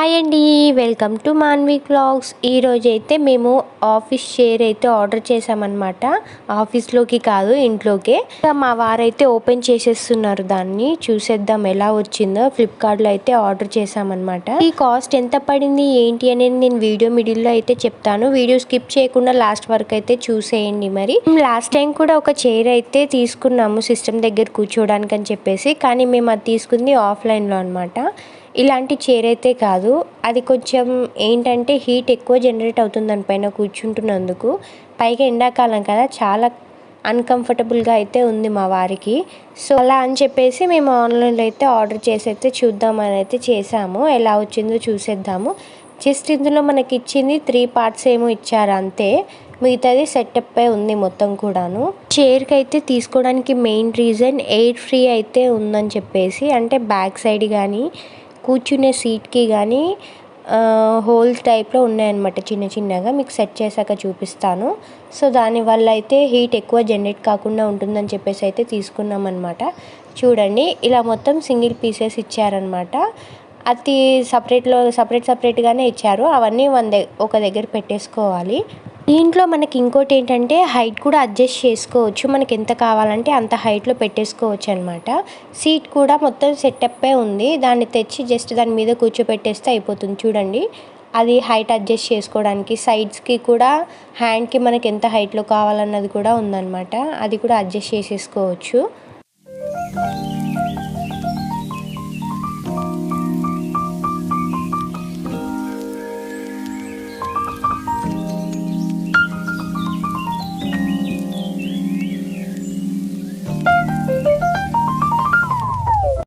Hi అండి, welcome to Manvi vlogs. ఈరోజైతే మేము ఆఫీస్ చైర్ అయితే ఆర్డర్ చేసామన్నమాట. ఆఫీస్లోకి కాదు, ఇంట్లోకే. మా వారైతే ఓపెన్ చేసేస్తున్నారు. దాన్ని చూసేద్దాం ఎలా వచ్చిందో. ఫ్లిప్కార్ట్లో అయితే ఆర్డర్ చేసామన్నమాట. ఈ కాస్ట్ ఎంత పడింది ఏంటి అనేది నేను వీడియో మిడిల్లో అయితే చెప్తాను. వీడియో స్కిప్ చేయకుండా లాస్ట్ వరకు అయితే చూసేయండి. మరి లాస్ట్ టైం కూడా ఒక చైర్ అయితే తీసుకున్నాము సిస్టమ్ దగ్గర కూర్చోడానికి అని చెప్పేసి, కానీ మేము అది తీసుకుంది ఆఫ్లైన్లో అనమాట. ఇలాంటి చైర్ అయితే కాదు, అది కొంచెం ఏంటంటే హీట్ ఎక్కువ జనరేట్ అవుతుంది దానిపైన కూర్చుంటున్నందుకు. పైగా ఎండాకాలం కదా, చాలా అన్కంఫర్టబుల్గా అయితే ఉంది మా వారికి. సో అలా అని చెప్పేసి మేము ఆన్లైన్లో అయితే ఆర్డర్ చేసి అయితే చూద్దామని అయితే చేసాము. ఎలా వచ్చిందో చూసేద్దాము. జస్ట్ ఇందులో మనకి ఇచ్చింది 3 పార్ట్స్ ఏమో ఇచ్చారు అంతే. మిగతాది సెటప్ ఉంది మొత్తం కూడాను. చైర్కి అయితే తీసుకోవడానికి మెయిన్ రీజన్ ఎయిర్ ఫ్రీ అయితే ఉందని చెప్పేసి, అంటే బ్యాక్ సైడ్ కానీ కూర్చునే సీట్కి కానీ హోల్స్ టైప్లో ఉన్నాయన్నమాట. చిన్న చిన్నగా మీకు సెట్ చేశాక చూపిస్తాను. సో దానివల్ల అయితే హీట్ ఎక్కువ జనరేట్ కాకుండా ఉంటుందని చెప్పేసి అయితే తీసుకున్నాం అనమాట. చూడండి, ఇలా మొత్తం సింగిల్ పీసెస్ ఇచ్చారనమాట. అది సపరేట్గానే ఇచ్చారు. అవన్నీ ఒక దగ్గర పెట్టేసుకోవాలి. దీంట్లో మనకి ఇంకోటి ఏంటంటే హైట్ కూడా అడ్జస్ట్ చేసుకోవచ్చు. మనకి ఎంత కావాలంటే అంత హైట్లో పెట్టేసుకోవచ్చు అనమాట. సీట్ కూడా మొత్తం సెటప్పే ఉంది. దాన్ని తెచ్చి జస్ట్ దాని మీద కూర్చోపెట్టేస్తే అయిపోతుంది. చూడండి, అది హైట్ అడ్జస్ట్ చేసుకోవడానికి, సైడ్స్కి కూడా హ్యాండ్కి మనకి ఎంత హైట్లో కావాలన్నది కూడా ఉందన్నమాట. అది కూడా అడ్జస్ట్ చేసేసుకోవచ్చు.